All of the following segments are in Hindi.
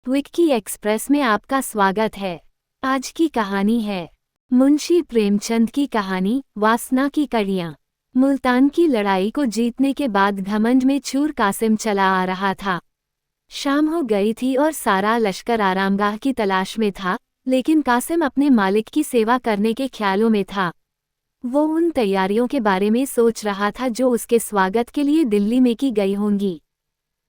विक्की एक्सप्रेस में आपका स्वागत है। आज की कहानी है मुंशी प्रेमचंद की कहानी वासना की कड़ियाँ। मुल्तान की लड़ाई को जीतने के बाद घमंड में चूर कासिम चला आ रहा था। शाम हो गई थी और सारा लश्कर आरामगाह की तलाश में था, लेकिन कासिम अपने मालिक की सेवा करने के ख्यालों में था। वो उन तैयारियों के बारे में सोच रहा था जो उसके स्वागत के लिए दिल्ली में की गई होंगी।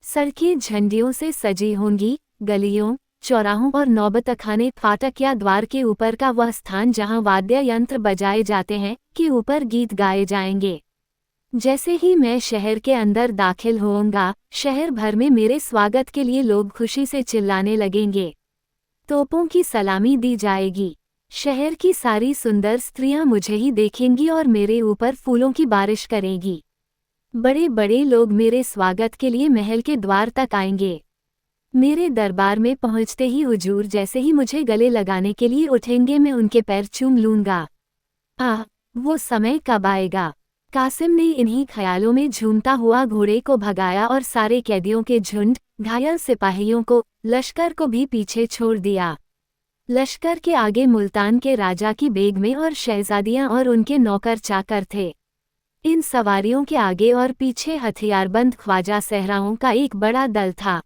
सड़कें झंडियों से सजी होंगी, गलियों, चौराहों और नौबतखाने फाटक या द्वार के ऊपर का वह स्थान जहां वाद्य यंत्र बजाए जाते हैं के ऊपर गीत गाए जाएंगे। जैसे ही मैं शहर के अंदर दाखिल होऊंगा, शहर भर में मेरे स्वागत के लिए लोग खुशी से चिल्लाने लगेंगे। तोपों की सलामी दी जाएगी। शहर की सारी सुंदर स्त्रियां मुझे ही देखेंगी और मेरे ऊपर फूलों की बारिश करेंगी। बड़े बड़े लोग मेरे स्वागत के लिए महल के द्वार तक आएंगे। मेरे दरबार में पहुंचते ही हुजूर जैसे ही मुझे गले लगाने के लिए उठेंगे, मैं उनके पैर चूम लूंगा। वो समय कब आएगा? कासिम ने इन्हीं ख्यालों में झूमता हुआ घोड़े को भगाया और सारे कैदियों के झुंड, घायल सिपाहियों को, लश्कर को भी पीछे छोड़ दिया। लश्कर के आगे मुल्तान के राजा की बेगमें और शहजादियां और उनके नौकर चाकर थे। इन सवारियों के आगे और पीछे हथियारबंद ख्वाजा सहराओं का एक बड़ा दल था।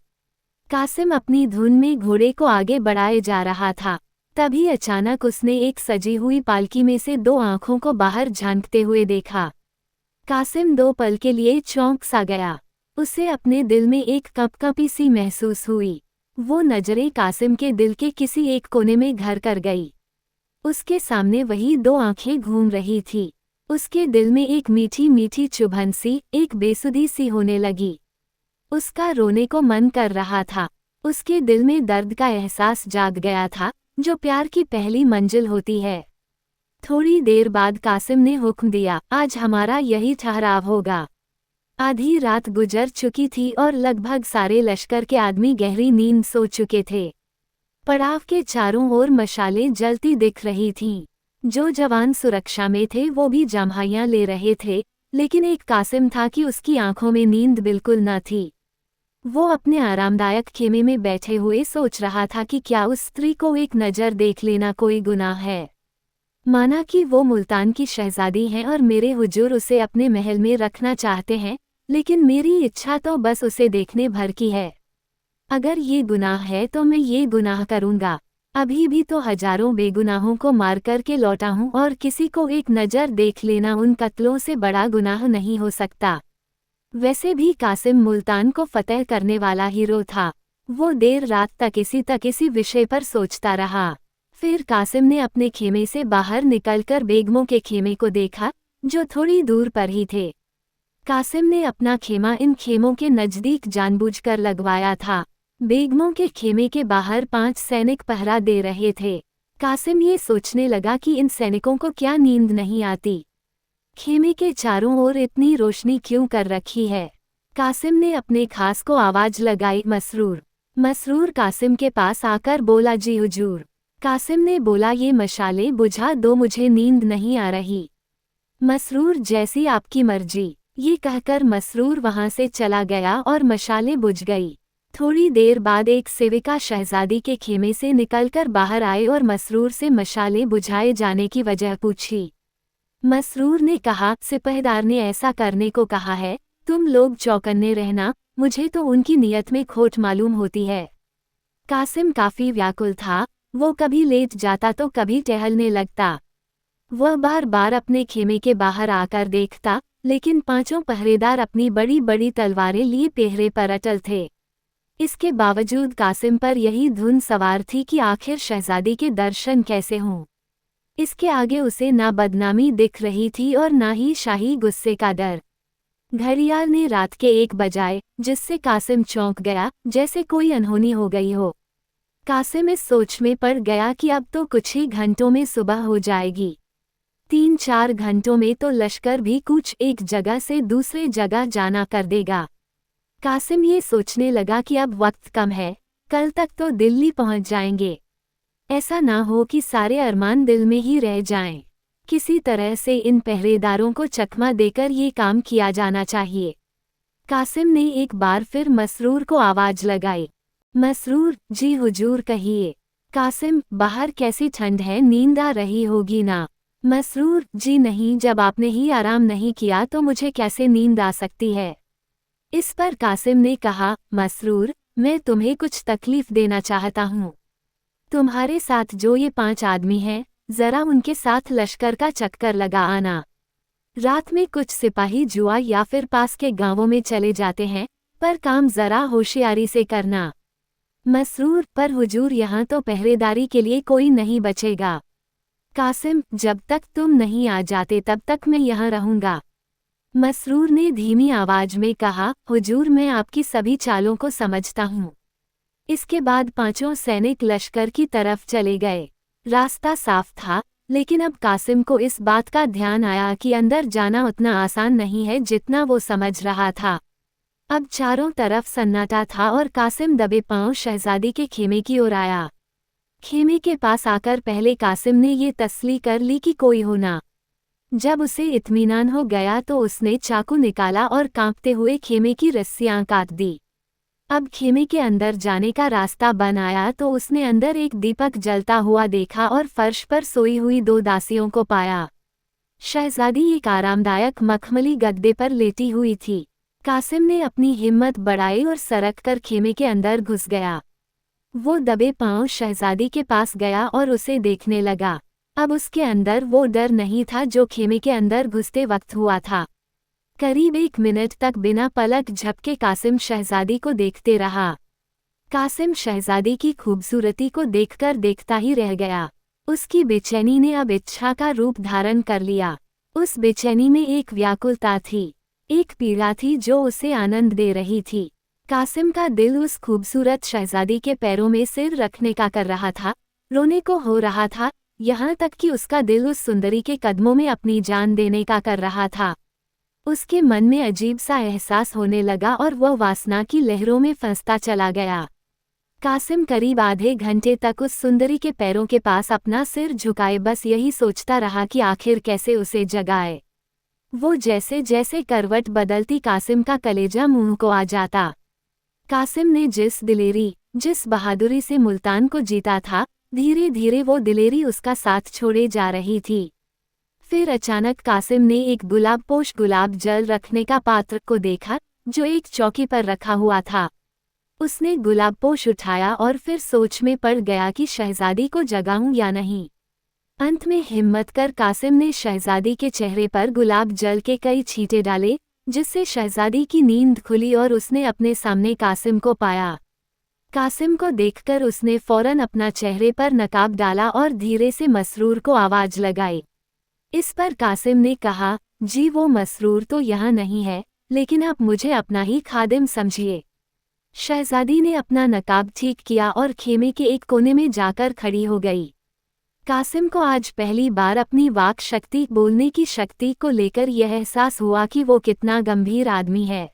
कासिम अपनी धुन में घोड़े को आगे बढ़ाए जा रहा था। तभी अचानक उसने एक सजी हुई पालकी में से दो आंखों को बाहर झांकते हुए देखा। कासिम दो पल के लिए चौंक सा गया। उसे अपने दिल में एक कंपकंपी सी महसूस हुई। वो नजरें कासिम के दिल के किसी एक कोने में घर कर गई। उसके सामने वही दो आंखें घूम रही थी। उसके दिल में एक मीठी मीठी चुभन सी, एक बेसुधी सी होने लगी। उसका रोने को मन कर रहा था। उसके दिल में दर्द का एहसास जाग गया था, जो प्यार की पहली मंजिल होती है। थोड़ी देर बाद कासिम ने हुक्म दिया, आज हमारा यही ठहराव होगा। आधी रात गुजर चुकी थी और लगभग सारे लश्कर के आदमी गहरी नींद सो चुके थे। पड़ाव के चारों ओर मशालें जलती दिख रही थीं। जो जवान सुरक्षा में थे वो भी जम्हाइयां ले रहे थे, लेकिन एक कासिम था कि उसकी आंखों में नींद बिल्कुल न थी। वो अपने आरामदायक खेमे में बैठे हुए सोच रहा था कि क्या उस स्त्री को एक नज़र देख लेना कोई गुनाह है। माना कि वो मुल्तान की शहजादी हैं और मेरे हुजूर उसे अपने महल में रखना चाहते हैं, लेकिन मेरी इच्छा तो बस उसे देखने भर की है। अगर ये गुनाह है तो मैं ये गुनाह करूँगा। अभी भी तो हजारों बेगुनाहों को मार कर के लौटा हूँ और किसी को एक नज़र देख लेना उन कत्लों से बड़ा गुनाह नहीं हो सकता। वैसे भी कासिम मुल्तान को फतेह करने वाला हीरो था। वो देर रात तक इसी विषय पर सोचता रहा। फिर कासिम ने अपने खेमे से बाहर निकलकर बेगमों के खेमे को देखा, जो थोड़ी दूर पर ही थे। कासिम ने अपना खेमा इन खेमों के नज़दीक जानबूझकर लगवाया था। बेगमों के खेमे के बाहर 5 सैनिक पहरा दे रहे थे। कासिम ये सोचने लगा कि इन सैनिकों को क्या नींद नहीं आती। खेमे के चारों ओर इतनी रोशनी क्यों कर रखी है? कासिम ने अपने खास को आवाज लगाई, मसरूर। मसरूर कासिम के पास आकर बोला, जी हुजूर। कासिम ने बोला, ये मशाले बुझा दो, मुझे नींद नहीं आ रही। मसरूर, जैसी आपकी मर्जी। ये कहकर मसरूर वहां से चला गया और मशाले बुझ गई। थोड़ी देर बाद एक सेविका शहजादी के खेमे से निकलकर बाहर आए और मसरूर से मशाले बुझाए जाने की वजह पूछी। मसरूर ने कहा, सिपहदार ने ऐसा करने को कहा है, तुम लोग चौकन्ने रहना, मुझे तो उनकी नीयत में खोट मालूम होती है। कासिम काफी व्याकुल था। वो कभी लेट जाता तो कभी टहलने लगता। वह बार बार अपने खेमे के बाहर आकर देखता, लेकिन 5 पहरेदार अपनी बड़ी बड़ी तलवारें लिए पहरे पर अटल थे। इसके बावजूद कासिम पर यही धुन सवार थी कि आखिर शहजादी के दर्शन कैसे हों। इसके आगे उसे ना बदनामी दिख रही थी और ना ही शाही गुस्से का डर। घड़ियाल ने रात के 1 बजाए, जिससे कासिम चौंक गया, जैसे कोई अनहोनी हो गई हो। कासिम इस सोच में पड़ गया कि अब तो कुछ ही घंटों में सुबह हो जाएगी। 3-4 घंटों में तो लश्कर भी कुछ एक जगह से दूसरे जगह जाना कर देगा। कासिम ये सोचने लगा कि अब वक्त कम है, कल तक तो दिल्ली पहुंच जाएंगे। ऐसा ना हो कि सारे अरमान दिल में ही रह जाएं। किसी तरह से इन पहरेदारों को चकमा देकर ये काम किया जाना चाहिए। कासिम ने एक बार फिर मसरूर को आवाज लगाई। मसरूर, जी हुजूर कहिए। कासिम, बाहर कैसी ठंड है, नींद आ रही होगी ना। मसरूर, जी नहीं, जब आपने ही आराम नहीं किया तो मुझे कैसे नींद आ सकती है। इस पर कासिम ने कहा, मसरूर, मैं तुम्हें कुछ तकलीफ देना चाहता हूँ। तुम्हारे साथ जो ये 5 आदमी हैं, जरा उनके साथ लश्कर का चक्कर लगा आना। रात में कुछ सिपाही जुआ या फिर पास के गांवों में चले जाते हैं, पर काम जरा होशियारी से करना। मसरूर, पर हुजूर यहाँ तो पहरेदारी के लिए कोई नहीं बचेगा। कासिम, जब तक तुम नहीं आ जाते तब तक मैं यहाँ रहूँगा। मसरूर ने धीमी आवाज में कहा, हुजूर मैं आपकी सभी चालों को समझता हूँ। इसके बाद 5 सैनिक लश्कर की तरफ चले गए। रास्ता साफ था, लेकिन अब कासिम को इस बात का ध्यान आया कि अंदर जाना उतना आसान नहीं है जितना वो समझ रहा था। अब चारों तरफ सन्नाटा था और कासिम दबे पांव शहजादी के खेमे की ओर आया। खेमे के पास आकर पहले कासिम ने ये तसल्ली कर ली कि कोई हो ना। जब उसे इत्मीनान हो गया तो उसने चाकू निकाला और कांपते हुए खेमे की रस्सियां काट दी। अब खेमे के अंदर जाने का रास्ता बन आया तो उसने अंदर एक दीपक जलता हुआ देखा और फर्श पर सोई हुई 2 दासियों को पाया। शहजादी एक आरामदायक मखमली गद्दे पर लेटी हुई थी। कासिम ने अपनी हिम्मत बढ़ाई और सरक कर खेमे के अंदर घुस गया। वो दबे पांव शहजादी के पास गया और उसे देखने लगा। अब उसके अंदर वो डर नहीं था जो खेमे के अंदर घुसते वक्त हुआ था। करीब 1 मिनट तक बिना पलक झपके कासिम शहजादी को देखते रहा। कासिम शहजादी की खूबसूरती को देखकर देखता ही रह गया। उसकी बेचैनी ने अब इच्छा का रूप धारण कर लिया। उस बेचैनी में एक व्याकुलता थी, एक पीड़ा थी जो उसे आनंद दे रही थी। कासिम का दिल उस खूबसूरत शहजादी के पैरों में सिर रखने का कर रहा था, रोने को हो रहा था, यहाँ तक कि उसका दिल उस सुंदरी के कदमों में अपनी जान देने का कर रहा था। उसके मन में अजीब सा एहसास होने लगा और वह वासना की लहरों में फंसता चला गया। कासिम करीब आधे घंटे तक उस सुंदरी के पैरों के पास अपना सिर झुकाए बस यही सोचता रहा कि आखिर कैसे उसे जगाए। वो जैसे जैसे करवट बदलती कासिम का कलेजा मुंह को आ जाता। कासिम ने जिस दिलेरी, जिस बहादुरी से मुल्तान को जीता था, धीरे धीरे वो दिलेरी उसका साथ छोड़े जा रही थी। फिर अचानक कासिम ने एक गुलाबपोश गुलाब जल रखने का पात्र को देखा जो एक चौकी पर रखा हुआ था। उसने गुलाबपोश उठाया और फिर सोच में पड़ गया कि शहजादी को जगाऊं या नहीं। अंत में हिम्मत कर कासिम ने शहजादी के चेहरे पर गुलाब जल के कई छींटे डाले, जिससे शहजादी की नींद खुली और उसने अपने सामने कासिम को पाया। कासिम को देखकर उसने फौरन अपना चेहरे पर नकाब डाला और धीरे से मसरूर को आवाज लगाई। इस पर कासिम ने कहा, जी वो मसरूर तो यहाँ नहीं है, लेकिन आप मुझे अपना ही खादिम समझिए। शहजादी ने अपना नकाब ठीक किया और खेमे के एक कोने में जाकर खड़ी हो गई। कासिम को आज पहली बार अपनी वाक शक्ति, बोलने की शक्ति को लेकर यह एहसास हुआ कि वो कितना गंभीर आदमी है।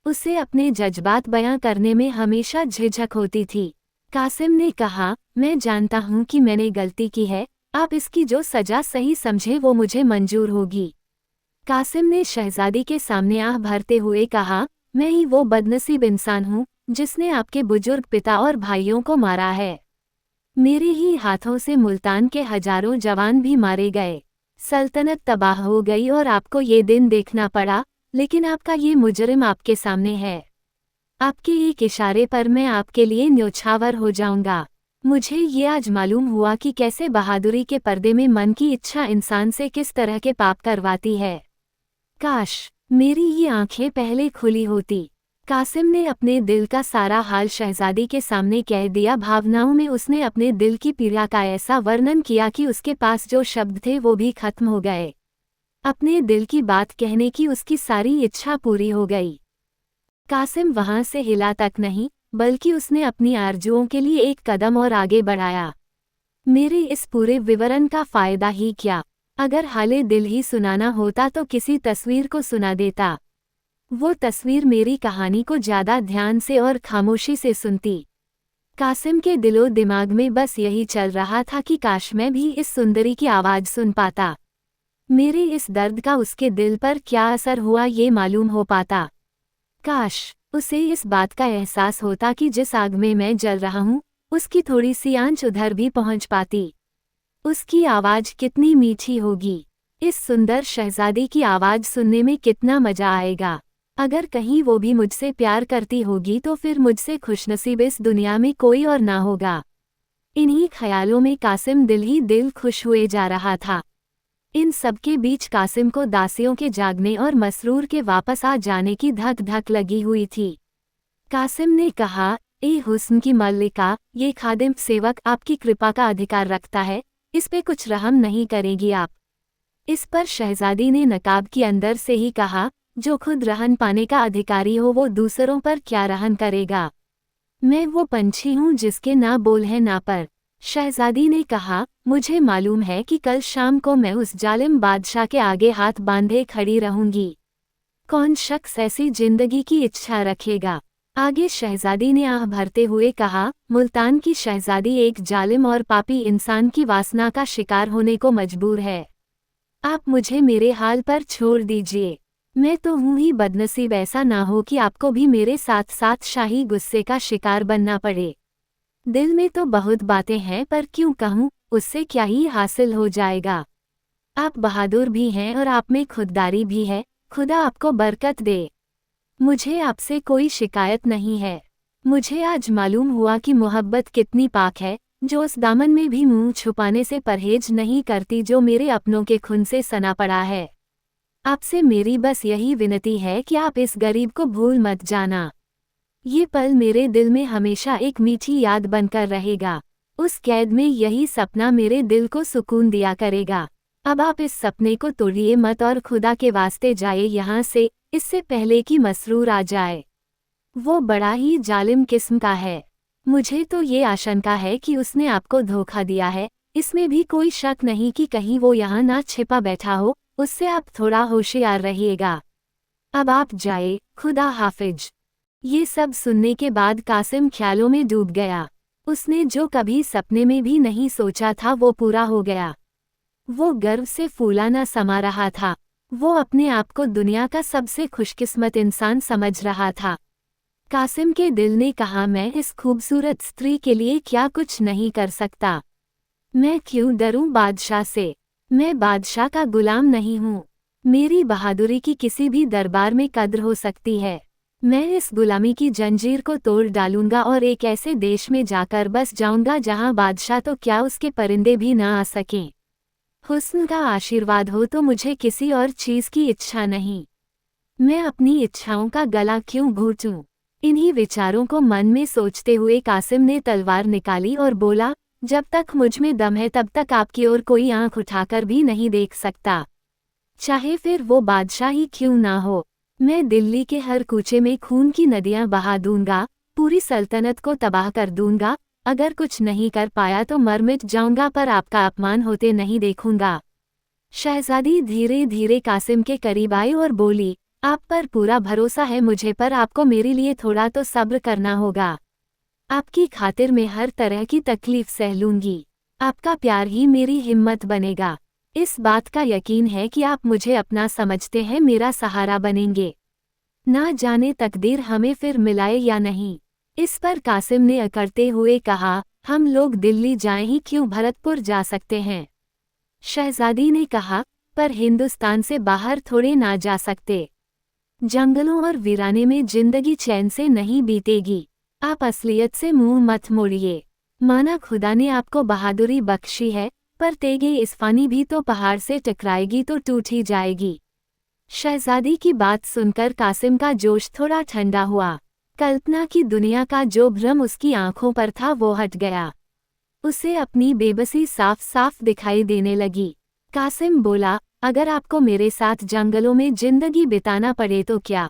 उसे अपने जज्बात बयां करने में हमेशा झिझक होती थी। कासिम ने कहा, मैं जानता हूं कि मैंने गलती की है, आप इसकी जो सजा सही समझे वो मुझे मंजूर होगी। कासिम ने शहजादी के सामने आह भरते हुए कहा, मैं ही वो बदनसीब इंसान हूँ जिसने आपके बुजुर्ग पिता और भाइयों को मारा है। मेरे ही हाथों से मुल्तान के हजारों जवान भी मारे गए। सल्तनत तबाह हो गई और आपको ये दिन देखना पड़ा, लेकिन आपका ये मुजरिम आपके सामने है। आपके एक इशारे पर मैं आपके लिए न्योछावर हो जाऊंगा। मुझे ये आज मालूम हुआ कि कैसे बहादुरी के पर्दे में मन की इच्छा इंसान से किस तरह के पाप करवाती है। काश मेरी ये आंखें पहले खुली होती। कासिम ने अपने दिल का सारा हाल शहजादी के सामने कह दिया। भावनाओं में उसने अपने दिल की पीड़ा का ऐसा वर्णन किया कि उसके पास जो शब्द थे वो भी खत्म हो गए। अपने दिल की बात कहने की उसकी सारी इच्छा पूरी हो गई। कासिम वहां से हिला तक नहीं, बल्कि उसने अपनी आरजुओं के लिए एक कदम और आगे बढ़ाया। मेरे इस पूरे विवरण का फायदा ही क्या, अगर हाले दिल ही सुनाना होता तो किसी तस्वीर को सुना देता। वो तस्वीर मेरी कहानी को ज्यादा ध्यान से और खामोशी से सुनती। कासिम के दिलो दिमाग में बस यही चल रहा था कि काश मैं भी इस सुंदरी की आवाज सुन पाता। मेरे इस दर्द का उसके दिल पर क्या असर हुआ ये मालूम हो पाता। काश उसे इस बात का एहसास होता कि जिस आग में मैं जल रहा हूँ, उसकी थोड़ी सी आंच उधर भी पहुँच पाती। उसकी आवाज़ कितनी मीठी होगी। इस सुंदर शहज़ादी की आवाज़ सुनने में कितना मज़ा आएगा। अगर कहीं वो भी मुझसे प्यार करती होगी तो फिर मुझसे खुशनसीब इस दुनिया में कोई और ना होगा। इन्हीं ख्यालों में कासिम दिल ही दिल खुश हुए जा रहा था। इन सबके बीच कासिम को दासियों के जागने और मसरूर के वापस आ जाने की धक धक लगी हुई थी। कासिम ने कहा, ए हुस्न की मल्लिका, ये खादिम सेवक आपकी कृपा का अधिकार रखता है, इस पे कुछ रहम नहीं करेगी आप? इस पर शहजादी ने नकाब के अंदर से ही कहा, जो खुद रहन पाने का अधिकारी हो वो दूसरों पर क्या रहन करेगा? मैं वो पंछी हूँ जिसके ना बोल है ना पर। शहजादी ने कहा, मुझे मालूम है कि कल शाम को मैं उस जालिम बादशाह के आगे हाथ बांधे खड़ी रहूंगी। कौन शख्स ऐसी जिंदगी की इच्छा रखेगा? आगे शहजादी ने आह भरते हुए कहा, मुल्तान की शहजादी एक जालिम और पापी इंसान की वासना का शिकार होने को मजबूर है। आप मुझे मेरे हाल पर छोड़ दीजिए। मैं तो हूँ ही बदनसीब, ऐसा ना हो कि आपको भी मेरे साथ साथ शाही गुस्से का शिकार बनना पड़े। दिल में तो बहुत बातें हैं पर क्यों कहूँ, उससे क्या ही हासिल हो जाएगा। आप बहादुर भी हैं और आप में खुददारी भी है, खुदा आपको बरकत दे। मुझे आपसे कोई शिकायत नहीं है। मुझे आज मालूम हुआ कि मोहब्बत कितनी पाक है, जो उस दामन में भी मुंह छुपाने से परहेज नहीं करती जो मेरे अपनों के खून से सना पड़ा है। आपसे मेरी बस यही विनती है कि आप इस गरीब को भूल मत जाना। ये पल मेरे दिल में हमेशा एक मीठी याद बनकर रहेगा। उस कैद में यही सपना मेरे दिल को सुकून दिया करेगा। अब आप इस सपने को तोड़िए मत और खुदा के वास्ते जाए यहाँ से, इससे पहले कि मसरूर आ जाए। वो बड़ा ही जालिम किस्म का है। मुझे तो ये आशंका है कि उसने आपको धोखा दिया है, इसमें भी कोई शक नहीं कि कहीं वो यहाँ ना छिपा बैठा हो, उससे आप थोड़ा होशियार रहिएगा। अब आप जाए, खुदा हाफिज। ये सब सुनने के बाद कासिम ख्यालों में डूब गया। उसने जो कभी सपने में भी नहीं सोचा था वो पूरा हो गया। वो गर्व से फूला न समा रहा था। वो अपने आप को दुनिया का सबसे खुशकिस्मत इंसान समझ रहा था। कासिम के दिल ने कहा, मैं इस खूबसूरत स्त्री के लिए क्या कुछ नहीं कर सकता। मैं क्यों डरूं बादशाह से? मैं बादशाह का गुलाम नहीं हूँ। मेरी बहादुरी की किसी भी दरबार में कद्र हो सकती है। मैं इस गुलामी की जंजीर को तोड़ डालूंगा और एक ऐसे देश में जाकर बस जाऊंगा जहां बादशाह तो क्या उसके परिंदे भी ना आ सकें। हुस्न का आशीर्वाद हो तो मुझे किसी और चीज़ की इच्छा नहीं। मैं अपनी इच्छाओं का गला क्यों घोंटूं? इन्हीं विचारों को मन में सोचते हुए कासिम ने तलवार निकाली और बोला, जब तक मुझ में दम है तब तक आपकी ओर कोई आंख उठाकर भी नहीं देख सकता, चाहे फिर वो बादशाह ही क्यों ना हो। मैं दिल्ली के हर कूचे में खून की नदियां बहा दूंगा, पूरी सल्तनत को तबाह कर दूंगा। अगर कुछ नहीं कर पाया तो मर मिट जाऊंगा पर आपका अपमान होते नहीं देखूंगा। शहजादी धीरे धीरे कासिम के करीब आई और बोली, आप पर पूरा भरोसा है मुझे, पर आपको मेरे लिए थोड़ा तो सब्र करना होगा। आपकी खातिर मैं हर तरह की तकलीफ सह लूंगी। आपका प्यार ही मेरी हिम्मत बनेगा। इस बात का यकीन है कि आप मुझे अपना समझते हैं, मेरा सहारा बनेंगे। ना जाने तकदीर हमें फिर मिलाए या नहीं। इस पर कासिम ने अकड़ते हुए कहा, हम लोग दिल्ली जाएं ही क्यों, भरतपुर जा सकते हैं। शहजादी ने कहा, पर हिंदुस्तान से बाहर थोड़े ना जा सकते। जंगलों और वीराने में जिंदगी चैन से नहीं बीतेगी। आप असलियत से मुंह मत मोड़िए। माना खुदा ने आपको बहादुरी बख्शी है, पर तेगे इस्फानी भी तो पहाड़ से टकराएगी तो टूट ही जाएगी। शहजादी की बात सुनकर कासिम का जोश थोड़ा ठंडा हुआ। कल्पना की दुनिया का जो भ्रम उसकी आंखों पर था वो हट गया। उसे अपनी बेबसी साफ साफ दिखाई देने लगी। कासिम बोला, अगर आपको मेरे साथ जंगलों में जिंदगी बिताना पड़े तो क्या?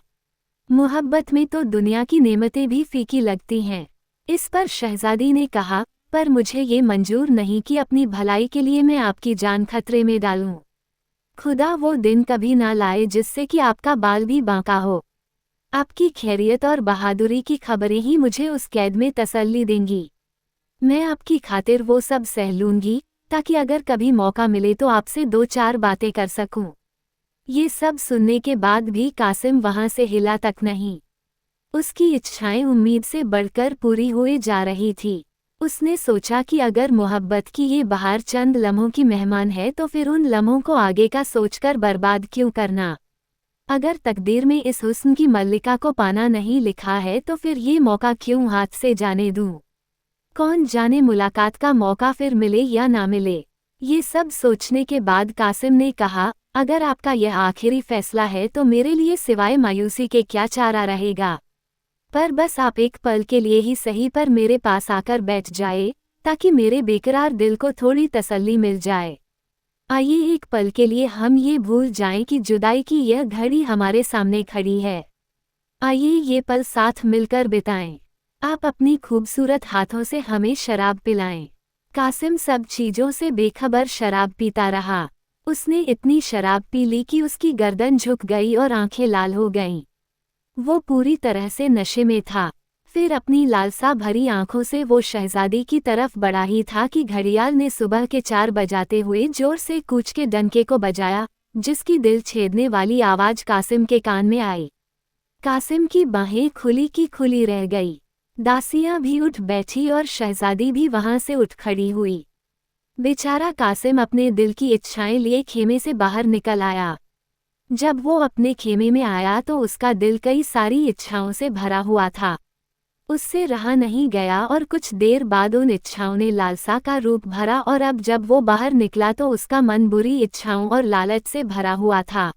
मोहब्बत में तो दुनिया की नेमतें भी फीकी लगती हैं। इस पर शहजादी ने कहा, पर मुझे ये मंजूर नहीं कि अपनी भलाई के लिए मैं आपकी जान खतरे में डालूं। खुदा वो दिन कभी ना लाए जिससे कि आपका बाल भी बांका हो। आपकी खैरियत और बहादुरी की खबरें ही मुझे उस कैद में तसल्ली देंगी। मैं आपकी खातिर वो सब सह लूंगी, ताकि अगर कभी मौका मिले तो आपसे दो चार बातें कर सकूं। ये सब सुनने के बाद भी कासिम वहां से हिला तक नहीं। उसकी इच्छाएं उम्मीद से बढ़कर पूरी हुए जा रही थी। उसने सोचा कि अगर मोहब्बत की ये बहार चंद लम्हों की मेहमान है तो फिर उन लम्हों को आगे का सोचकर बर्बाद क्यों करना। अगर तकदीर में इस हुस्न की मल्लिका को पाना नहीं लिखा है तो फिर ये मौका क्यों हाथ से जाने दूं। कौन जाने मुलाकात का मौका फिर मिले या ना मिले। ये सब सोचने के बाद कासिम ने कहा, अगर आपका यह आखिरी फैसला है तो मेरे लिए सिवाय मायूसी के क्या चारा रहेगा। पर बस आप एक पल के लिए ही सही पर मेरे पास आकर बैठ जाए, ताकि मेरे बेकरार दिल को थोड़ी तसल्ली मिल जाए। आइए एक पल के लिए हम ये भूल जाएं कि जुदाई की यह घड़ी हमारे सामने खड़ी है। आइए ये पल साथ मिलकर बिताएं। आप अपनी खूबसूरत हाथों से हमें शराब पिलाएं। कासिम सब चीजों से बेखबर शराब पीता रहा। उसने इतनी शराब पी ली कि उसकी गर्दन झुक गई और आंखें लाल हो गईं। वो पूरी तरह से नशे में था। फिर अपनी लालसा भरी आंखों से वो शहजादी की तरफ बढ़ा ही था कि घड़ियाल ने सुबह के 4 बजाते हुए जोर से कूच के डंके को बजाया, जिसकी दिल छेदने वाली आवाज कासिम के कान में आई। कासिम की बाहें खुली की खुली रह गई। दासियां भी उठ बैठी और शहजादी भी वहां से उठ खड़ी हुई। बेचारा कासिम अपने दिल की इच्छाएं लिए खेमे से बाहर निकल आया। जब वो अपने खेमे में आया तो उसका दिल कई सारी इच्छाओं से भरा हुआ था। उससे रहा नहीं गया और कुछ देर बाद उन इच्छाओं ने लालसा का रूप भरा और अब जब वो बाहर निकला तो उसका मन बुरी इच्छाओं और लालच से भरा हुआ था।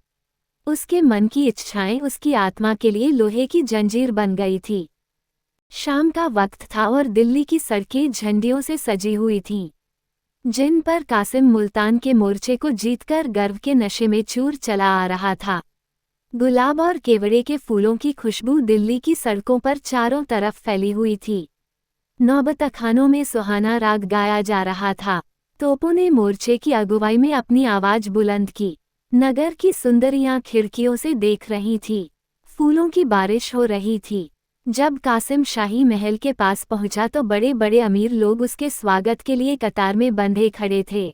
उसके मन की इच्छाएं उसकी आत्मा के लिए लोहे की जंजीर बन गई थी। शाम का वक्त था और दिल्ली की सड़कें झंडियों से सजी हुई थीं, जिन पर कासिम मुल्तान के मोर्चे को जीतकर गर्व के नशे में चूर चला आ रहा था। गुलाब और केवड़े के फूलों की खुशबू दिल्ली की सड़कों पर चारों तरफ फैली हुई थी। नौबतखानों में सुहाना राग गाया जा रहा था। तोपों ने मोर्चे की अगुवाई में अपनी आवाज बुलंद की। नगर की सुंदरियां खिड़कियों से देख रही थीं। फूलों की बारिश हो रही थी। जब कासिम शाही महल के पास पहुंचा तो बड़े बड़े अमीर लोग उसके स्वागत के लिए कतार में बंधे खड़े थे।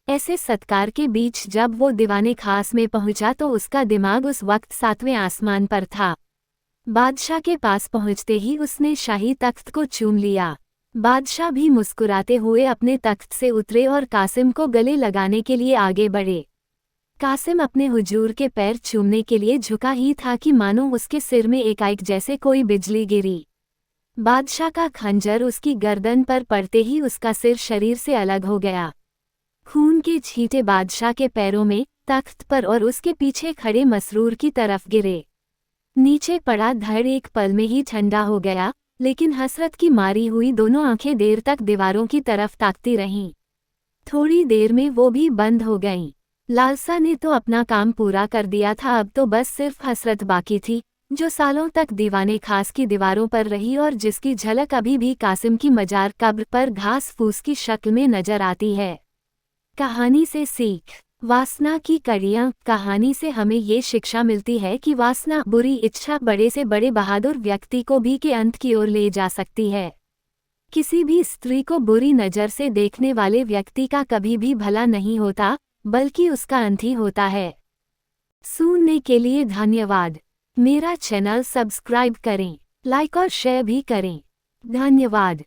ऐसे सत्कार के बीच जब वो दीवाने खास में पहुंचा तो उसका दिमाग उस वक्त 7वें आसमान पर था। बादशाह के पास पहुंचते ही उसने शाही तख्त को चूम लिया। बादशाह भी मुस्कुराते हुए अपने तख्त से उतरे और कासिम को गले लगाने के लिए आगे बढ़े। कासिम अपने हुजूर के पैर चूमने के लिए झुका ही था कि मानो उसके सिर में एकाएक जैसे कोई बिजली गिरी। बादशाह का खंजर उसकी गर्दन पर पड़ते ही उसका सिर शरीर से अलग हो गया। खून के छींटे बादशाह के पैरों में, तख्त पर और उसके पीछे खड़े मसरूर की तरफ गिरे। नीचे पड़ा धड़ एक पल में ही ठंडा हो गया, लेकिन हसरत की मारी हुई दोनों आंखें देर तक दीवारों की तरफ ताकती रहीं। थोड़ी देर में वो भी बंद हो गईं। लालसा ने तो अपना काम पूरा कर दिया था, अब तो बस सिर्फ हसरत बाकी थी, जो सालों तक दीवाने खास की दीवारों पर रही और जिसकी झलक अभी भी कासिम की मजार कब्र पर घास फूस की शक्ल में नजर आती है। कहानी से सीख। वासना की कड़ियाँ। कहानी से हमें ये शिक्षा मिलती है कि वासना, बुरी इच्छा बड़े से बड़े बहादुर व्यक्ति को भी के अंत की ओर ले जा सकती है। किसी भी स्त्री को बुरी नज़र से देखने वाले व्यक्ति का कभी भी भला नहीं होता, बल्कि उसका अंत ही होता है। सुनने के लिए धन्यवाद। मेरा चैनल सब्सक्राइब करें, लाइक और शेयर भी करें। धन्यवाद।